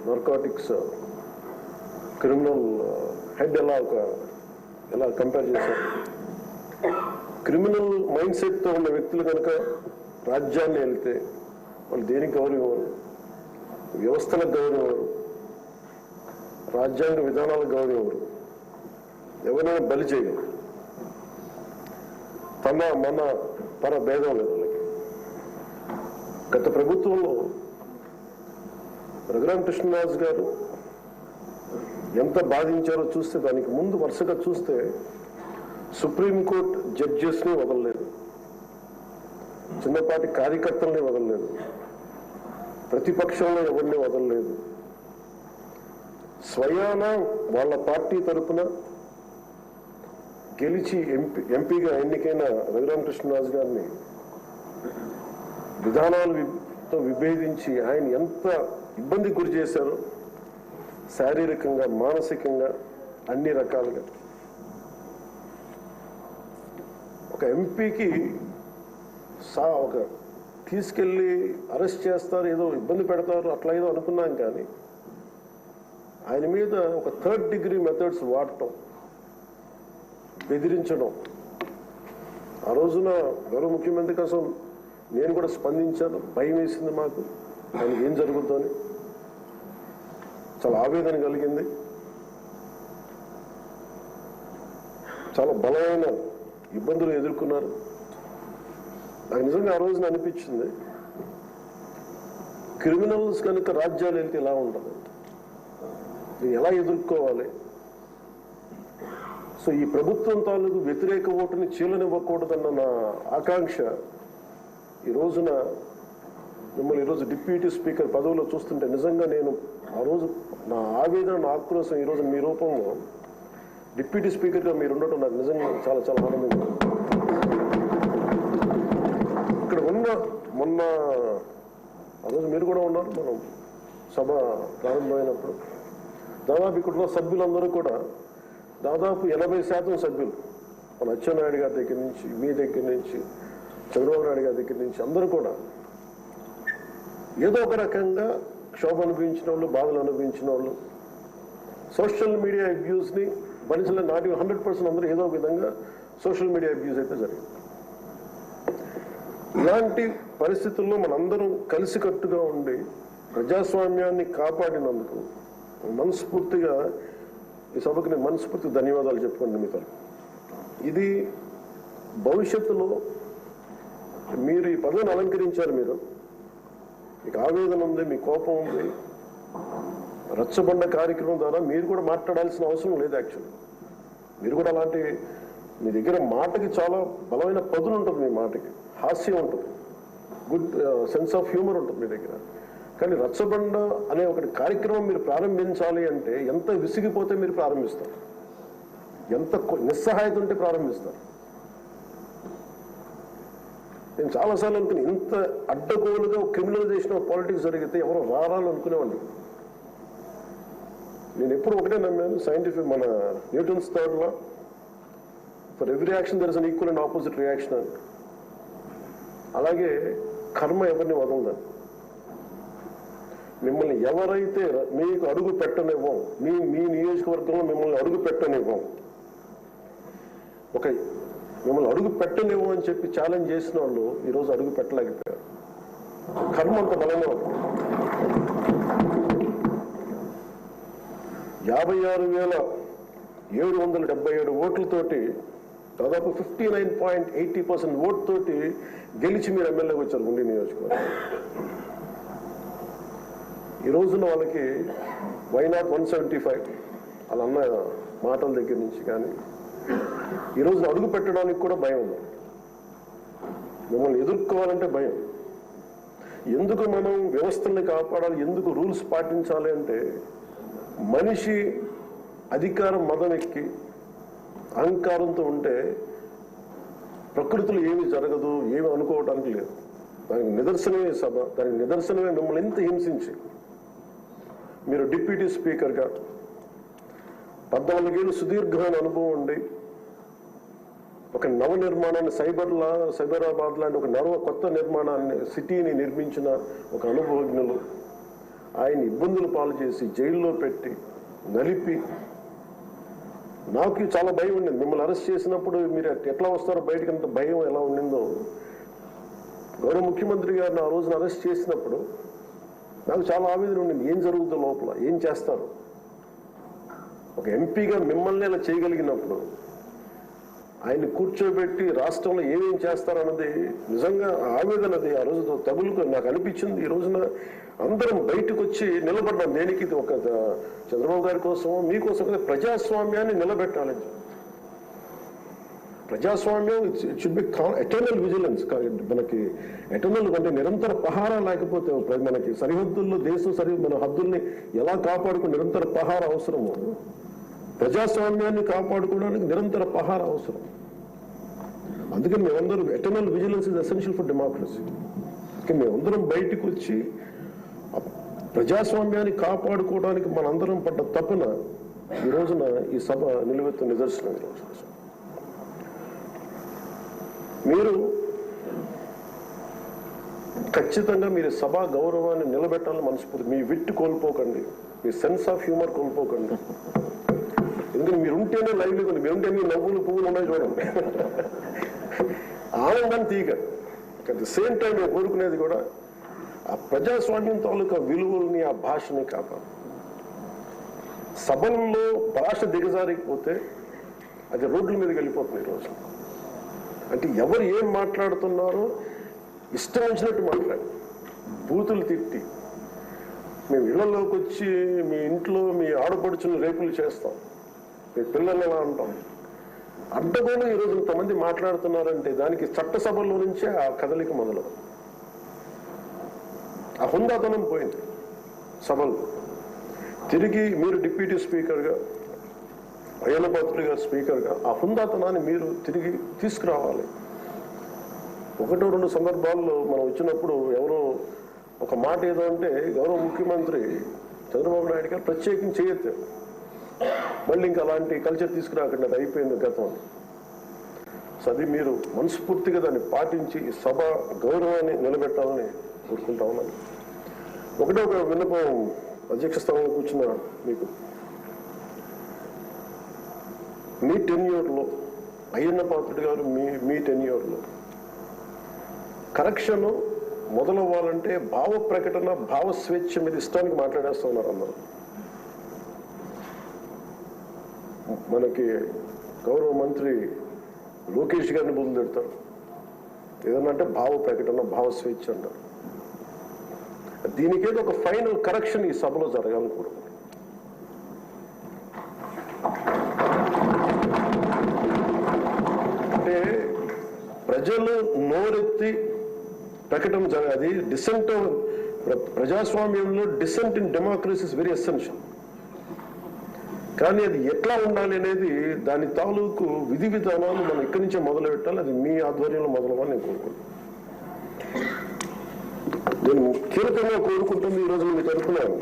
Narcotics criminal head ఎలా compare చేశారు. Criminal mind సెట్తో ఉన్న వ్యక్తులు కనుక రాజ్యాన్ని వెళ్తే వాళ్ళు దేనికి గౌరవం ఇవ్వరు, వ్యవస్థలకు గౌరవం ఇవ్వరు, రాజ్యాంగ విధానాలకు గౌరవం ఇవ్వరు, ఎవరైనా బలి చేయరు. మన పర భేదం లేదు వాళ్ళకి. గత ప్రభుత్వంలో రఘురామ కృష్ణరాజు గారు ఎంత బాధించారో చూస్తే, దానికి ముందు వరుసగా చూస్తే సుప్రీంకోర్టు జడ్జెస్ని వదలలేదు, చిన్నపాటి కార్యకర్తల్ని వదలలేదు, ప్రతిపక్షంలో ఎవరిని వదలలేదు. స్వయాన వాళ్ళ పార్టీ తరఫున గెలిచి ఎంపీగా ఎన్నికైన రఘురామ కృష్ణరాజు గారిని విధానాలతో విభేదించి ఆయన ఎంత ఇబ్బంది గురి చేశారో, శారీరకంగా, మానసికంగా, అన్ని రకాలుగా. ఒక ఎంపీకి ఒక తీసుకెళ్ళి అరెస్ట్ చేస్తారు, ఏదో ఇబ్బంది పెడతారు, అట్లా ఏదో అనుకున్నాం. కానీ ఆయన మీద ఒక 3rd degree మెథడ్స్ వాడటం, బెదిరించడం. ఆ రోజున గౌరవ ముఖ్యమంత్రి కోసం నేను కూడా స్పందించాను. భయం వేసింది మాకు, ఆయనకి ఏం జరుగుతుందని చాలా ఆవేదన కలిగింది. చాలా బలమైన ఇబ్బందులు ఎదుర్కొన్నారు. నాకు నిజంగా ఆ రోజున అనిపించింది, క్రిమినల్స్ కనుక రాజ్యాలు వెళ్తే ఎలా ఉంటుంది, ఎలా ఎదుర్కోవాలి. సో ఈ ప్రభుత్వం తాలూకు వ్యతిరేక ఓటుని చీలనివ్వకూడదన్న నా ఆకాంక్ష ఈ రోజున మిమ్మల్ని ఈరోజు డిప్యూటీ స్పీకర్ పదవిలో చూస్తుంటే నిజంగా నేను ఆ రోజు నా ఆవేదన, నా ఆక్రోశం ఈరోజు మీ రూపంలో డిప్యూటీ స్పీకర్గా మీరు ఉండటం నాకు నిజంగా చాలా చాలా ఆనందంగా ఉంది. ఇక్కడ మొన్న ఆ రోజు మీరు కూడా ఉన్నారు, మనం సభ ప్రారంభమైనప్పుడు దాదాపు ఇక్కడ ఉన్న సభ్యులందరూ కూడా దాదాపు 80% సభ్యులు, మన అచ్చెన్నాయుడు గారి దగ్గర నుంచి, మీ దగ్గర నుంచి, చంద్రబాబు నాయుడు గారి దగ్గర నుంచి అందరూ కూడా ఏదో ఒక రకంగా క్షోభ అనుభవించిన వాళ్ళు, బాధలు అనుభవించిన వాళ్ళు, సోషల్ మీడియా అబ్యూస్ని భరించలే. నాటి 100% అందరూ ఏదో ఒక విధంగా సోషల్ మీడియా అబ్యూస్ అయితే జరిగింది. ఇలాంటి పరిస్థితుల్లో మనందరం కలిసికట్టుగా ఉండి ప్రజాస్వామ్యాన్ని కాపాడినందుకు మనస్ఫూర్తిగా ఈ సభకు నేను మనస్ఫూర్తిగా ధన్యవాదాలు చెప్పుకోండి మీతో. ఇది భవిష్యత్తులో మీరు ఈ పదవిని అలంకరించారు, మీకు ఆవేదన ఉంది, మీ కోపం ఉంది, రచ్చబండ కార్యక్రమం ద్వారా మీరు కూడా మాట్లాడాల్సిన అవసరం లేదు. యాక్చువల్లీ మీరు కూడా అలాంటి, మీ దగ్గర మాటకి చాలా బలమైన పదులు ఉంటుంది, మీ మాటకి హాస్యం ఉంటుంది, గుడ్ సెన్స్ ఆఫ్ హ్యూమర్ ఉంటుంది మీ దగ్గర. కానీ రచ్చబండ అనే ఒకటి కార్యక్రమం మీరు ప్రారంభించాలి అంటే ఎంత విసిగిపోతే మీరు ప్రారంభిస్తారు, ఎంత నిస్సహాయత ఉంటే ప్రారంభిస్తారు. నేను చాలాసార్లు అనుకుని, ఇంత అడ్డగోలుగా క్రిమినలైజేషన్ ఆఫ్ పాలిటిక్స్ జరిగితే ఎవరో రారాలు అనుకునేవాడిని. నేను ఎప్పుడు ఒకటే నమ్మాను, సైంటిఫిక్ మన Newton's third law, for every action there is an equal and opposite reaction అని. అలాగే కర్మ ఎవరిని వదలదని. మిమ్మల్ని ఎవరైతే మీకు అడుగు పెట్టనివ్వం, మీ నియోజకవర్గంలో మిమ్మల్ని అడుగు పెట్టనివ్వం, మిమ్మల్ని అడుగు పెట్టనివ్వం అని చెప్పి ఛాలెంజ్ చేసిన వాళ్ళు ఈరోజు అడుగు పెట్టలేకపోయారు. కర్మ అంత బలంగా ఉంది. 56,777 ఓట్లతోటి దాదాపు 59.80% ఓటుతోటి గెలిచి మీరు ఎమ్మెల్యేకి వచ్చారు ఉండి నియోజకవర్గం. ఈ రోజున వాళ్ళకి వైనాట్ 175 అలా అన్న మాటల దగ్గర నుంచి కానీ ఈ రోజున అడుగు పెట్టడానికి కూడా భయం ఉంది. మిమ్మల్ని ఎదుర్కోవాలంటే భయం. ఎందుకు మనం వ్యవస్థల్ని కాపాడాలి, ఎందుకు రూల్స్ పాటించాలి అంటే, మనిషి అధికారం మదం ఎక్కి అహంకారంతో ఉంటే ప్రకృతిలో ఏమీ జరగదు, ఏమి అనుకోవడానికి లేదు. దానికి నిదర్శనమే సభ, దానికి నిదర్శనమే మిమ్మల్ని ఎంత హింసించి మీరు డిప్యూటీ స్పీకర్గా 14 ఏళ్ళు సుదీర్ఘమైన అనుభవం ఉండి ఒక నవ నిర్మాణాన్ని, సైబరాబాద్ లాంటి ఒక కొత్త నిర్మాణాన్ని, సిటీని నిర్మించిన ఒక అనుభవజ్ఞులు, ఆయన ఇబ్బందులు పాలు చేసి జైల్లో పెట్టి నలిపి, నాకు చాలా భయం ఉండింది. మిమ్మల్ని అరెస్ట్ చేసినప్పుడు మీరు ఎట్లా వస్తారో బయటకు, అంత భయం ఎలా ఉండిందో. గౌరవ ముఖ్యమంత్రి గారిని ఆ రోజున అరెస్ట్ చేసినప్పుడు నాకు చాలా ఆవేదన ఉండింది. ఏం జరుగుతుందో లోపల, ఏం చేస్తారు? ఒక ఎంపీగా మిమ్మల్ని ఇలా చేయగలిగినప్పుడు ఆయన్ని కూర్చోబెట్టి రాష్ట్రంలో ఏమేం చేస్తారన్నది నిజంగా ఆవేదనది ఆ రోజు తగులుకు నాకు అనిపించింది. ఈ రోజున అందరం బయటకు వచ్చి నిలబడ్డాం. దేనికి? ఇది ఒక చంద్రబాబు గారి కోసం, మీకోసం, ప్రజాస్వామ్యాన్ని నిలబెట్టాలని. ప్రజాస్వామ్యం it should be eternal vigilance. మనకి ఎటర్నల్ అంటే నిరంతర పహారా లేకపోతే మనకి సరిహద్దుల్లో మన హద్దుల్ని ఎలా కాపాడుకుని నిరంతర పహార అవసరము. ప్రజాస్వామ్యాన్ని కాపాడుకోవడానికి నిరంతర పహార అవసరం. అందుకని మేమందరం eternal vigilance is essential for democracy. మేమందరం బయటకు వచ్చి ప్రజాస్వామ్యాన్ని కాపాడుకోవడానికి మనందరం పడ్డ తపన ఈ రోజున ఈ సభ నిలువెత్తు నిదర్శనం. ఈ రోజు మీరు ఖచ్చితంగా మీరు సభా గౌరవాన్ని నిలబెట్టాలని మనస్ఫూర్తి. మీ విట్టు కోల్పోకండి, మీ సెన్స్ ఆఫ్ హ్యూమర్ కోల్పోకండి. ఎందుకంటే మీరు ఉంటేనే లైవ్లీగా ఉంది. మీరుంటే మీ నవ్వులు పువ్వులు ఉన్నాయి చూడండి. ఆనందాన్ని తీగ. అట్ ద సేమ్ టైం నేను కోరుకునేది కూడా ఆ ప్రజాస్వామ్యం తాలూకా విలువల్ని, ఆ భాషని కాపాడు. సభల్లో భాష దిగజారిపోతే అది రోడ్ల మీదకి వెళ్ళిపోతుంది ఈరోజు. అంటే ఎవరు ఏం మాట్లాడుతున్నారో ఇష్టం వచ్చినట్టు మాట్లాడి, బూతులు తిట్టి, మేము ఇళ్లలోకి వచ్చి మీ ఇంట్లో మీ ఆడపడుచుని రేపులు చేస్తాం, మీ పిల్లలు ఎలా అంటాం. అడ్డగోలు ఈరోజు ఇంతమంది మాట్లాడుతున్నారంటే దానికి చట్టసభల్లో నుంచే ఆ కదలిక మొదలు. ఆ హుందాతనం పోయింది సభలో. తిరిగి మీరు డిప్యూటీ స్పీకర్గా, అయ్యన్న పాత్రుడు గారు స్పీకర్గా ఆ హుందాతనాన్ని మీరు తిరిగి తీసుకురావాలి. ఒకటో రెండు సందర్భాల్లో మనం వచ్చినప్పుడు ఎవరో ఒక మాట ఏదో అంటే గౌరవ ముఖ్యమంత్రి చంద్రబాబు నాయుడు గారు ప్రత్యేకించి చేయొద్దు, మళ్ళీ ఇంకా అలాంటి కల్చర్ తీసుకురాకండి, అది అయిపోయింది గతం. సో అది మీరు మనస్ఫూర్తిగా దాన్ని పాటించి ఈ సభ గౌరవాన్ని నిలబెట్టాలని కోరుకుంటా ఉన్నాను. ఒకటే ఒక విన్నపం అధ్యక్ష స్థానంలో కూర్చున్న మీకు, మీ టెన్యూర్లో అయ్యన్న పాత్రుడు గారు మీ టెన్యూర్లో కరెక్షన్ మొదలవ్వాలంటే భావ ప్రకటన, భావ స్వేచ్ఛ మీద ఇష్టానికి మాట్లాడేస్తూ ఉన్నారు అందరూ. మనకి గౌరవ మంత్రి లోకేష్ గారిని బదులు పెడతారు. ఏదన్నా అంటే భావ ప్రకటన, భావ స్వేచ్ఛ అంటారు. దీనికేదో ఒక ఫైనల్ కరెక్షన్ ఈ సభలో జరగాలని కోరుకుంటున్నాను. అంటే ప్రజలు నోరెత్తి ప్రకటన జరగాలి. డిసెంట్ ప్రజాస్వామ్యంలో dissent in democracy is very essential. కానీ అది ఎట్లా ఉండాలి అనేది దాని తాలూకు విధి విధానాలు మనం ఇక్కడి నుంచే మొదలు పెట్టాలి. అది మీ ఆధ్వర్యంలో మొదలవ్వాలని నేను కోరుకుంటున్నాను. నేను కీలకంగా కోరుకుంటుంది ఈరోజు మీకు అనుకున్నాను.